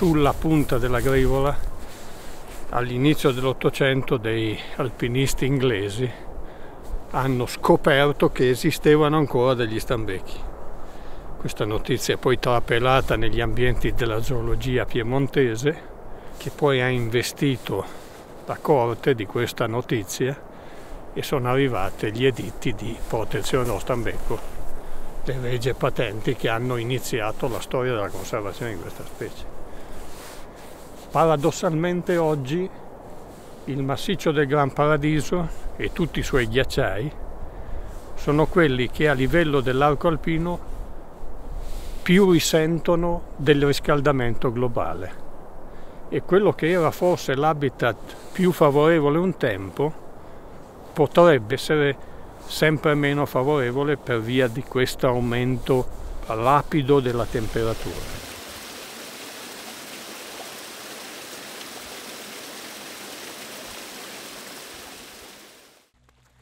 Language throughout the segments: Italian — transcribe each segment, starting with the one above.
sulla punta della Grivola, all'inizio dell'Ottocento, dei alpinisti inglesi hanno scoperto che esistevano ancora degli stambecchi. Questa notizia è poi trapelata negli ambienti della zoologia piemontese, che poi ha investito la corte di questa notizia e sono arrivate gli editti di protezione dello stambecco, le leggi e patenti che hanno iniziato la storia della conservazione di questa specie. Paradossalmente oggi il massiccio del Gran Paradiso e tutti i suoi ghiacciai sono quelli che a livello dell'arco alpino più risentono del riscaldamento globale. E quello che era forse l'habitat più favorevole un tempo potrebbe essere sempre meno favorevole per via di questo aumento rapido della temperatura.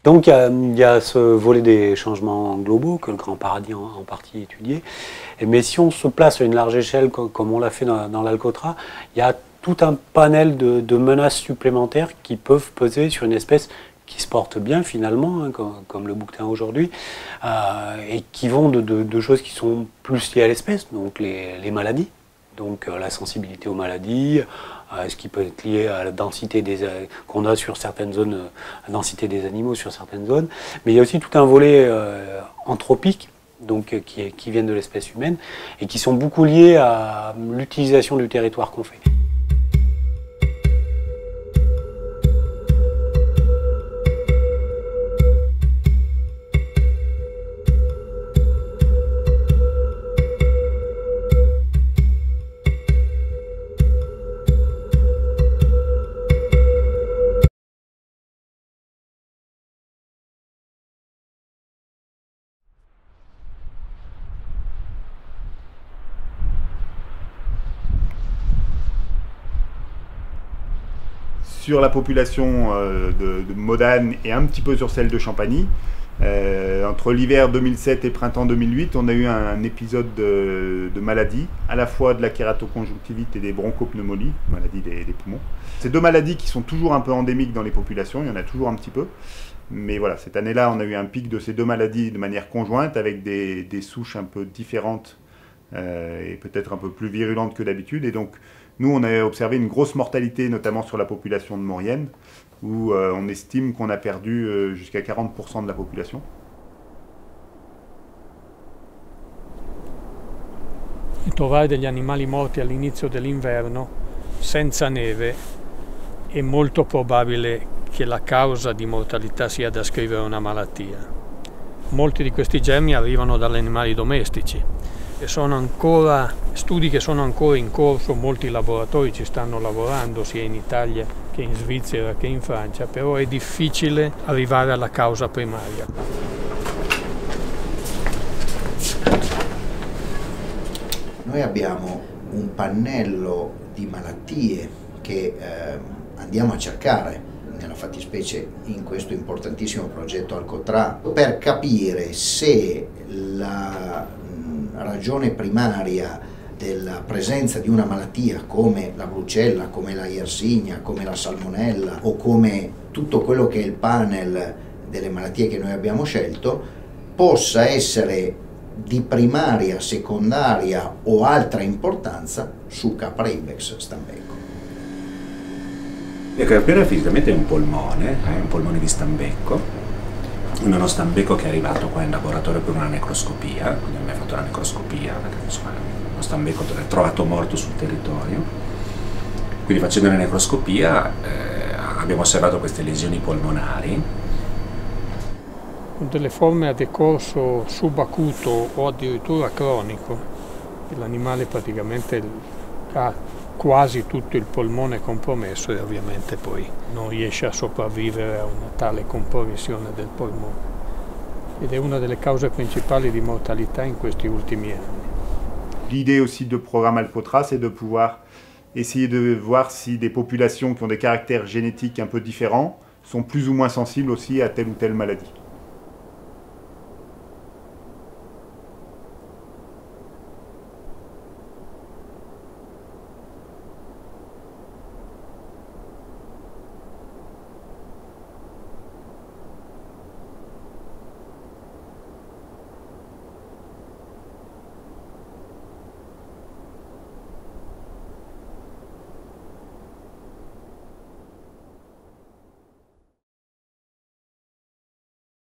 Donc il y a ce volet des changements globaux que le Grand Paradis en partie étudié. Mais si on se place à une large échelle comme on l'a fait dans l'Alcotras, il y a tout un panel de menaces supplémentaires qui peuvent peser sur une espèce qui se porte bien finalement, hein, comme le bouquetin aujourd'hui, et qui vont de choses qui sont plus liées à l'espèce, donc les maladies, donc la sensibilité aux maladies, ce qui peut être lié à la densité qu'on a sur certaines zones, la densité des animaux sur certaines zones. Mais il y a aussi tout un volet anthropique, donc qui viennent de l'espèce humaine, et qui sont beaucoup liés à l'utilisation du territoire qu'on fait. Sur la population de Modane et un petit peu sur celle de Champagny. Entre l'hiver 2007 et printemps 2008, on a eu un épisode de maladie, à la fois de la kératoconjonctivite et des bronchopneumonies, maladie des poumons. Ces deux maladies qui sont toujours un peu endémiques dans les populations, il y en a toujours un petit peu. Mais voilà, cette année-là, on a eu un pic de ces deux maladies de manière conjointe, avec des souches un peu différentes et peut-être un peu plus virulentes que d'habitude. Et donc, nous, on a observé une grosse mortalité, notamment sur la population de Maurienne, où on estime qu'on a perdu jusqu'à 40% de la population. Trovare degli animali morti all'inizio dell'inverno senza neve è molto probabile che la causa di mortalità sia da ascrivere a una malattia. Molti di questi germi arrivano dagli animali domestici e sono ancora studi che sono ancora in corso, molti laboratori ci stanno lavorando sia in Italia che in Svizzera che in Francia, però è difficile arrivare alla causa primaria. Noi abbiamo un pannello di malattie che andiamo a cercare nella fattispecie in questo importantissimo progetto Alcotras per capire se la ragione primaria della presenza di una malattia come la brucella, come la Yersinia, come la salmonella o come tutto quello che è il panel delle malattie che noi abbiamo scelto possa essere di primaria, secondaria o altra importanza su Capra ibex stambecco. Il Capra fisicamente è un polmone di stambecco. Uno stambecco che è arrivato qua in laboratorio per una necroscopia, quindi abbiamo fatto la necroscopia, perché insomma uno stambecco trovato morto sul territorio. Quindi facendo la necroscopia abbiamo osservato queste lesioni polmonari. Delle forme a decorso subacuto o addirittura cronico, l'animale praticamente ha quasi tutto il polmone compromesso e ovviamente poi non riesce a sopravvivere a una tale compromissione del polmone. Ed è una delle cause principali di mortalità in questi ultimi anni. L'idée aussi de programme Alcotras, c'est de pouvoir essayer de voir si des populations qui ont des caractères génétiques un peu différents sont plus ou moins sensibles aussi à telle ou telle maladie.